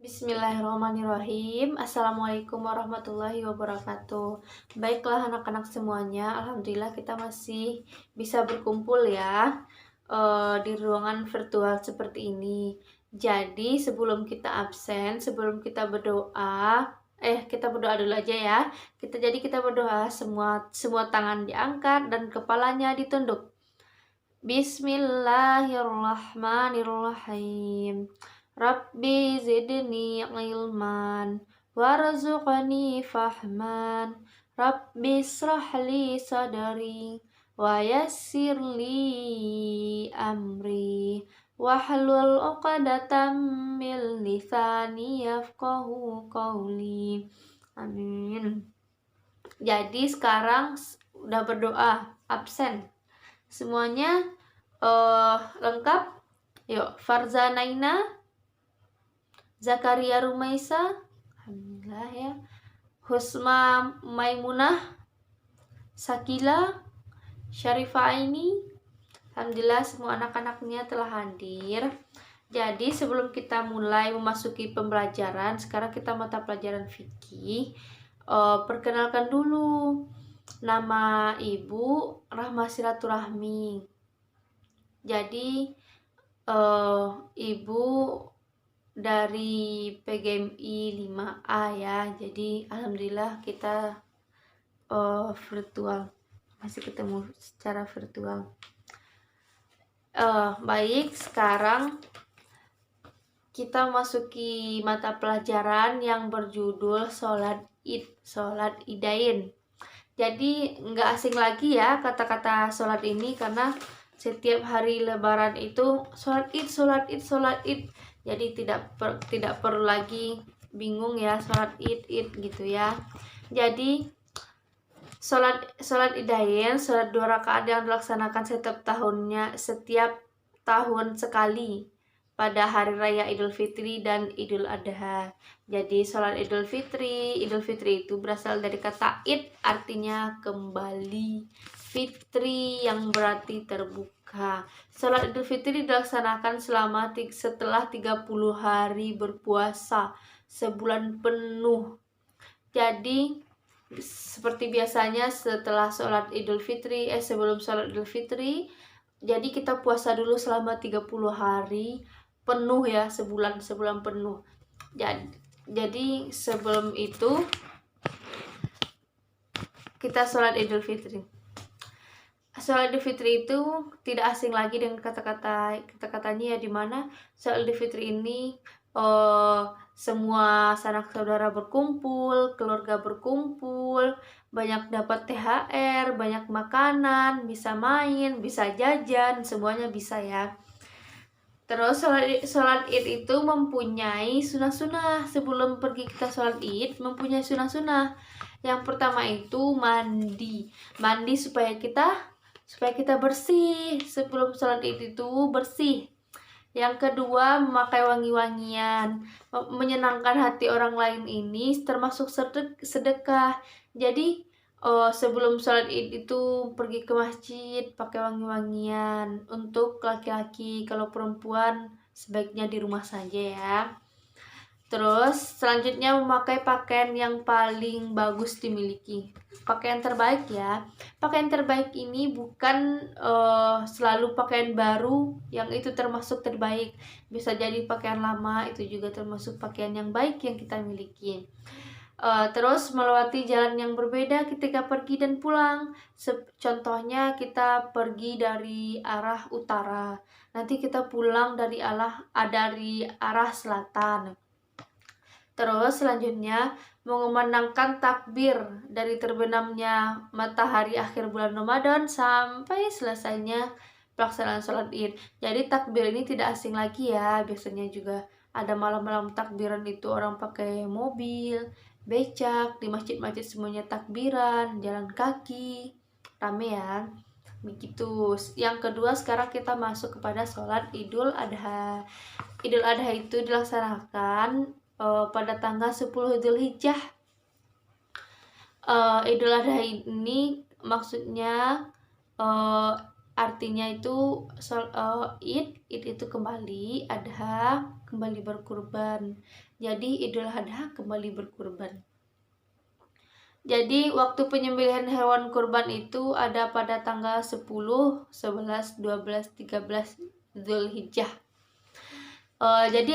Bismillahirrahmanirrahim. Assalamualaikum warahmatullahi wabarakatuh. Baiklah anak-anak semuanya, alhamdulillah kita masih bisa berkumpul ya di ruangan virtual seperti ini. Jadi sebelum kita absen, sebelum kita berdoa, kita berdoa dulu aja ya. Kita berdoa, semua tangan diangkat dan kepalanya ditunduk. Bismillahirrahmanirrahim. Rabbi zidni ilman warzuqni fahman. Rabbi israh li sadri wa yassir li amri wahlul 'uqdatam min lisani yafqahu qawli. Amin. Jadi sekarang udah berdoa, absen. Semuanya lengkap? Yuk, Farza Naina, Zakaria Rumaisa, alhamdulillah ya. Husma Maimunah, Sakila, Syarifah Aini, alhamdulillah semua anak-anaknya telah hadir. Jadi sebelum kita mulai memasuki pembelajaran, sekarang kita mata pelajaran fikih. Perkenalkan dulu, nama Ibu Rahma Silaturahmi. Jadi Ibu dari PGMI 5A ya. Jadi alhamdulillah kita virtual, masih ketemu secara virtual. Baik, sekarang kita masuki mata pelajaran yang berjudul Sholat Id, Sholat Idain. Jadi nggak asing lagi ya kata-kata sholat ini, karena setiap hari Lebaran itu sholat Id, sholat Id, sholat Id. Jadi tidak perlu lagi bingung ya, sholat Id gitu ya. Jadi sholat Idain, sholat 2 rakaat yang dilaksanakan setiap tahun sekali pada hari raya Idul Fitri dan Idul Adha. Jadi sholat Idul Fitri itu berasal dari kata Id, artinya kembali, Fitri yang berarti terbuka. Sholat Idul Fitri dilaksanakan setelah 30 hari berpuasa, sebulan penuh. Jadi seperti biasanya setelah sholat Idul Fitri, sebelum sholat Idul Fitri, jadi kita puasa dulu selama 30 hari penuh ya, sebulan penuh. Jadi sebelum itu kita sholat Idul Fitri. Sholat Idul Fitri itu tidak asing lagi dengan kata-katanya ya, dimana sholat Idul Fitri ini semua sanak saudara berkumpul, keluarga berkumpul, banyak dapat THR, banyak makanan, bisa main, bisa jajan, semuanya bisa ya. Terus sholat Id itu mempunyai sunah-sunah. Sebelum pergi kita sholat Id mempunyai sunah-sunah. Yang pertama itu mandi supaya kita bersih. Sebelum sholat Id itu bersih. Yang kedua, memakai wangi-wangian. Menyenangkan hati orang lain ini termasuk sedekah. Jadi sebelum sholat Id itu pergi ke masjid pakai wangi-wangian. Untuk laki-laki, kalau perempuan sebaiknya di rumah saja ya. Terus selanjutnya memakai pakaian yang paling bagus dimiliki, pakaian terbaik ya. Pakaian terbaik ini bukan selalu pakaian baru yang itu termasuk terbaik, bisa jadi pakaian lama itu juga termasuk pakaian yang baik yang kita miliki. Terus melewati jalan yang berbeda ketika pergi dan pulang. Contohnya kita pergi dari arah utara, nanti kita pulang dari arah selatan. Terus selanjutnya mengumandangkan takbir dari terbenamnya matahari akhir bulan Ramadan sampai selesainya pelaksanaan sholat Id. Jadi takbir ini tidak asing lagi ya, biasanya juga ada malam-malam takbiran itu orang pakai mobil, becak, di masjid-masjid semuanya takbiran, jalan kaki, rame ya. Begitu. Yang kedua, sekarang kita masuk kepada sholat Idul Adha. Idul Adha itu dilaksanakan pada tanggal 10 Dzulhijjah. Idul Adha ini maksudnya artinya itu Id itu kembali, Adha kembali berkurban. Jadi Idul Adha kembali berkurban. Jadi waktu penyembelihan hewan kurban itu ada pada tanggal 10, 11, 12, 13 Zulhijjah. Jadi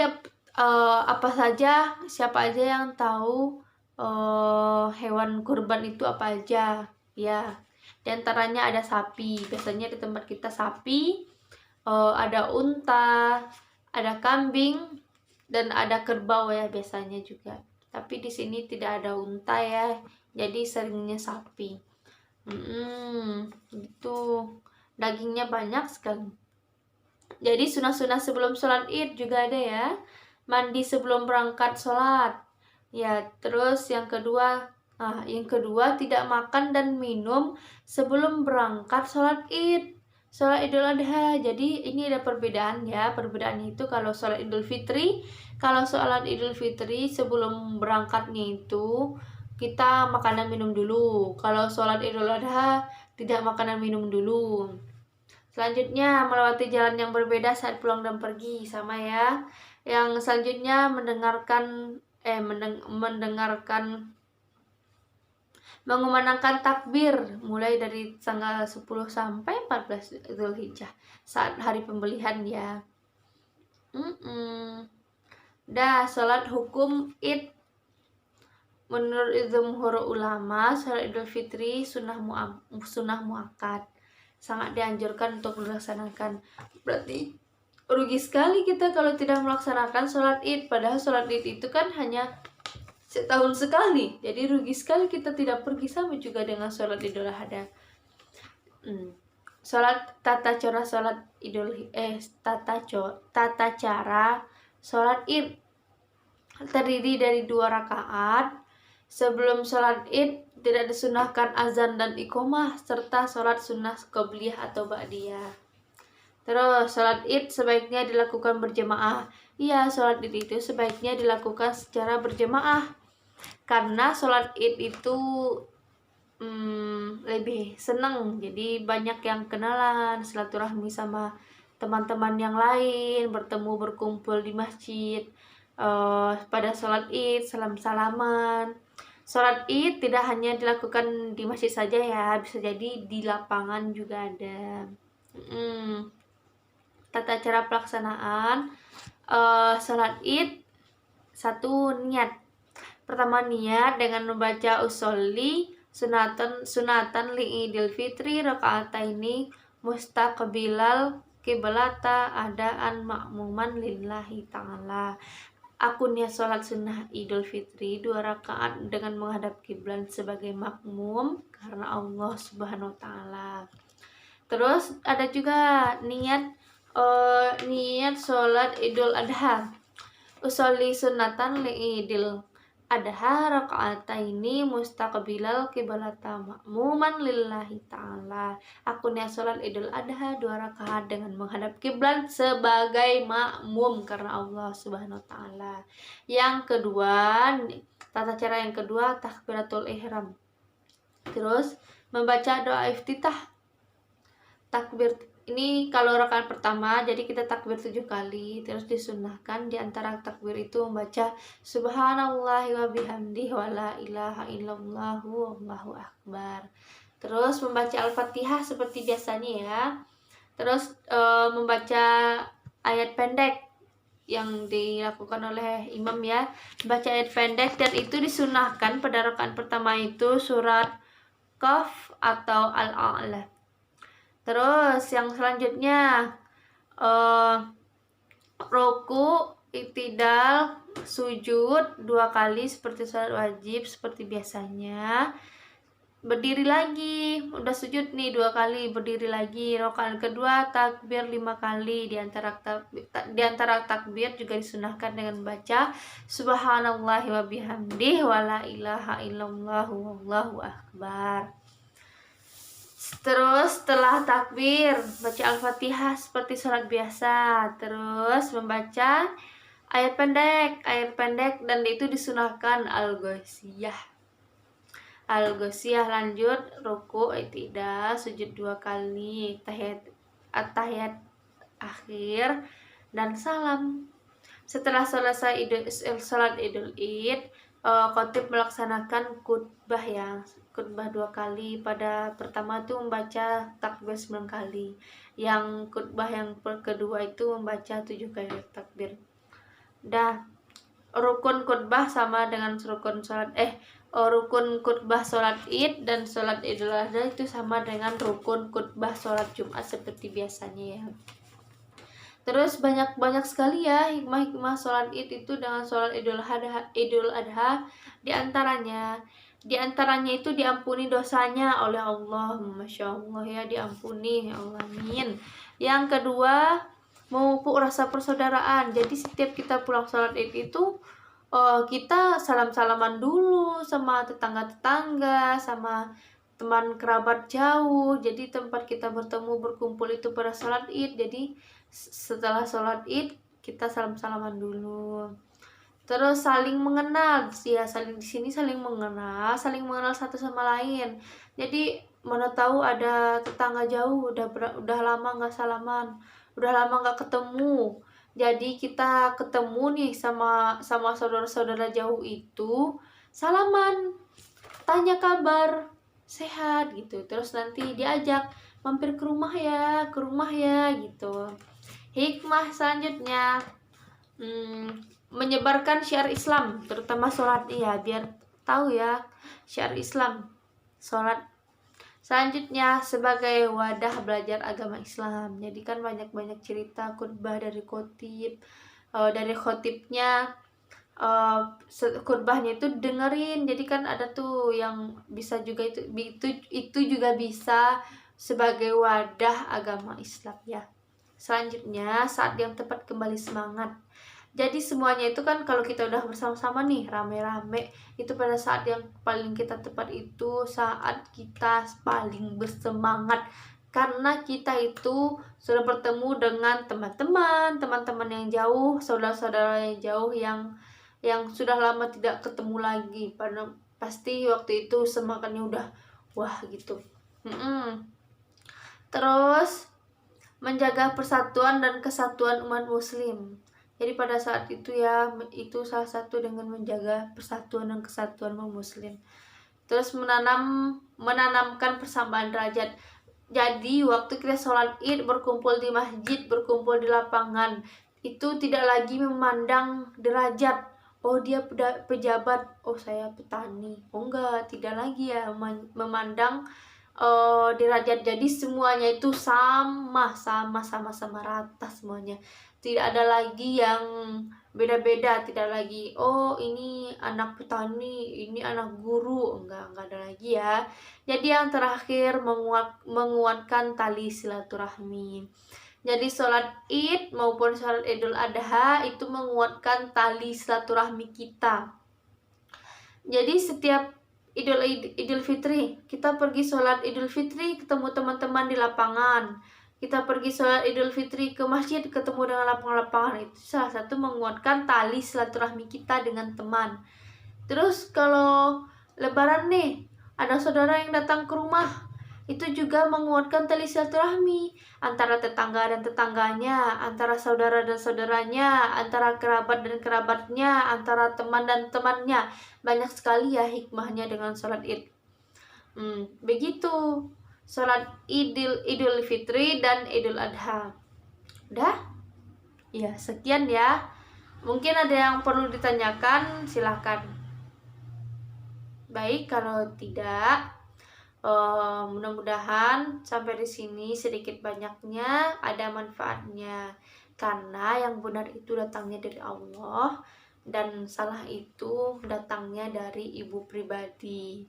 apa saja, siapa aja yang tahu hewan kurban itu apa aja ya. Di antaranya ada sapi, biasanya di tempat kita sapi, ada unta, ada kambing, dan ada kerbau ya biasanya juga. Tapi di sini tidak ada unta ya, jadi seringnya sapi. Gitu. Dagingnya banyak sekali. Jadi sunah-sunah sebelum sholat id juga ada ya. Mandi sebelum berangkat sholat. Ya, terus yang kedua tidak makan dan minum sebelum berangkat sholat id. Sholat Idul Adha. Jadi ini ada perbedaan ya. Perbedaannya itu kalau sholat Idul Fitri, sebelum berangkatnya itu kita makan dan minum dulu. Kalau sholat Idul Adha tidak makan dan minum dulu. Selanjutnya melewati jalan yang berbeda saat pulang dan pergi, sama ya. Yang selanjutnya mengumandangkan takbir mulai dari tanggal 10 sampai 14 Zulhijjah saat hari pembelihan ya. Sholat hukum id. Menurut jumhur ulama, sholat Idul Fitri sunnah muakkad, sangat dianjurkan untuk dilaksanakan. Berarti rugi sekali kita kalau tidak melaksanakan sholat id, padahal sholat id itu kan hanya setahun sekali. Jadi rugi sekali kita tidak pergi, sama juga dengan sholat Idul Adha. Tata cara sholat id terdiri dari 2 rakaat. Sebelum sholat id tidak disunahkan azan dan iqomah serta sholat sunnah qobliyah atau ba'diyah. Terus sholat id sebaiknya dilakukan berjamaah. Iya, sholat id itu sebaiknya dilakukan secara berjamaah, karena sholat id itu lebih senang. Jadi banyak yang kenalan, silaturahmi sama teman-teman yang lain, bertemu berkumpul di masjid pada sholat id, salam-salaman. Sholat id tidak hanya dilakukan di masjid saja ya, bisa jadi di lapangan juga ada. Tata cara pelaksanaan sholat id. 1. Niat. Pertama, niat dengan membaca usolli sunatan li idil fitri rakaataini mustaqbilal kiblata adaan makmuman lillahi ta'ala. Aku niat sholat sunnah Idul Fitri 2 rakaat dengan menghadap kiblat sebagai makmum karena Allah Subhanahu wa Ta'ala. Terus ada juga niat sholat Idul Adha. Usolli sunnatan li Idul Adha rakaataini mustaqbilal kiblata makmuman lillahi ta'ala. Aku niat sholat Idul Adha 2 rakaat dengan menghadap kiblat sebagai makmum karena Allah Subhanahu wa Ta'ala. Yang kedua, tata cara yang kedua, takbiratul ihram. Terus membaca doa iftitah. Takbir ini kalau rakaat pertama, jadi kita takbir 7 kali. Terus disunnahkan di antara takbir itu membaca subhanallahi wa bihamdihi wa la ilaha illallah wallahu akbar. Terus membaca Al-Fatihah seperti biasanya ya. Terus membaca ayat pendek yang dilakukan oleh imam ya. Baca ayat pendek, dan itu disunnahkan pada rakaat pertama itu surat Qaf atau Al-A'la. Terus yang selanjutnya ruku, i'tidal, sujud 2 kali seperti sholat wajib seperti biasanya. Berdiri lagi, udah sujud nih 2 kali, berdiri lagi. Rakaat kedua takbir 5 kali. Di antara takbir juga disunahkan dengan membaca subhanallahi wa bihamdihi wa la ilaha illallah wallahu akbar. Terus setelah takbir baca Al-Fatihah seperti sholat biasa. Terus membaca ayat pendek, dan itu disunahkan Al-Ghasyiyah. Lanjut ruku, i'tidal, sujud 2 kali, tahiyat akhir dan salam. Setelah selesai sholat Idul Id, khotib melaksanakan khutbah ya, khutbah 2 kali. Pada pertama itu membaca takbir 9 kali, yang khutbah yang kedua itu membaca 7 kali takbir. Dah, rukun khutbah sama dengan rukun khutbah sholat Id dan sholat Idul Adha itu sama dengan rukun khutbah sholat Jumat seperti biasanya ya. Terus banyak sekali ya hikmah-hikmah sholat Id itu dengan sholat Idul Adha. Di antaranya itu diampuni dosanya oleh Allah. Masya Allah ya, diampuni ya Allah, amin. Yang kedua, memupuk rasa persaudaraan. Jadi setiap kita pulang sholat Id itu kita salam-salaman dulu sama tetangga-tetangga, sama teman kerabat jauh. Jadi tempat kita bertemu berkumpul itu pada sholat Id. Jadi setelah sholat Id kita salam-salaman dulu. Terus saling mengenal ya, di sini saling mengenal satu sama lain. Jadi mana tahu ada tetangga jauh udah lama nggak salaman, udah lama nggak ketemu. Jadi kita ketemu nih sama saudara-saudara jauh itu, salaman, tanya kabar, sehat gitu. Terus nanti diajak mampir ke rumah ya gitu. Hikmah selanjutnya, menyebarkan syiar Islam, terutama sholat ya, biar tahu ya syiar Islam sholat. Selanjutnya, sebagai wadah belajar agama Islam. Jadi kan banyak cerita khutbah dari khotib, dari khotibnya, khutbahnya itu dengerin. Jadi kan ada tuh yang bisa juga itu juga bisa sebagai wadah agama Islam ya. Selanjutnya, saat yang tepat kembali semangat. Jadi semuanya itu kan kalau kita udah bersama-sama nih rame-rame, itu pada saat yang paling kita tepat itu saat kita paling bersemangat, karena kita itu sudah bertemu dengan teman-teman yang jauh, saudara-saudara yang jauh yang sudah lama tidak ketemu lagi. Pada pasti waktu itu semangatnya udah wah gitu. Terus menjaga persatuan dan kesatuan umat muslim. Jadi pada saat itu ya, itu salah satu dengan menjaga persatuan dan kesatuan umat muslim. Terus menanamkan persamaan derajat. Jadi waktu kita sholat Id, berkumpul di masjid, berkumpul di lapangan, itu tidak lagi memandang derajat. Oh dia pejabat, oh saya petani. Oh enggak, tidak lagi ya memandang derajat. Jadi semuanya itu sama rata semuanya. Tidak ada lagi yang beda-beda, tidak lagi oh ini anak petani, ini anak guru, enggak ada lagi ya. Jadi yang terakhir, menguatkan tali silaturahmi. Jadi sholat Id maupun sholat Idul Adha itu menguatkan tali silaturahmi kita. Jadi setiap Idul Fitri, kita pergi sholat Idul Fitri ketemu teman-teman di lapangan. Kita pergi sholat Idul Fitri ke masjid ketemu dengan lapangan-lapangan. Itu salah satu menguatkan tali silaturahmi kita dengan teman. Terus kalau Lebaran nih, ada saudara yang datang ke rumah, itu juga menguatkan tali silaturahmi antara tetangga dan tetangganya, antara saudara dan saudaranya, antara kerabat dan kerabatnya, antara teman dan temannya. Banyak sekali ya hikmahnya dengan sholat Id. Begitu sholat Idul Fitri dan Idul Adha. Udah? Ya, sekian ya. Mungkin ada yang perlu ditanyakan, silahkan. Baik, kalau tidak, mudah-mudahan sampai di sini sedikit banyaknya ada manfaatnya, karena yang benar itu datangnya dari Allah dan salah itu datangnya dari ibu pribadi.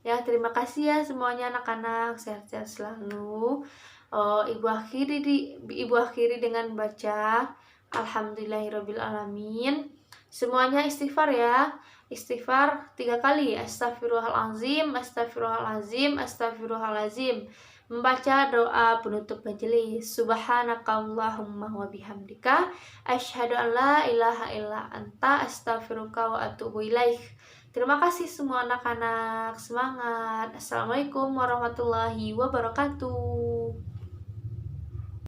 Ya, terima kasih ya semuanya anak-anak, sehat-sehat selalu. Ibu akhiri dengan baca Alhamdulillahirobbilalamin. Semuanya istighfar ya. Istighfar 3 kali. Astagfirullahalazim, astagfirullahalazim, astagfirullahalazim. Membaca doa penutup majelis. Subhanakallahumma wa bihamdika asyhadu an la ilaha illa anta astaghfiruka wa atubu ilaik. Terima kasih semua anak-anak. Semangat. Assalamualaikum warahmatullahi wabarakatuh.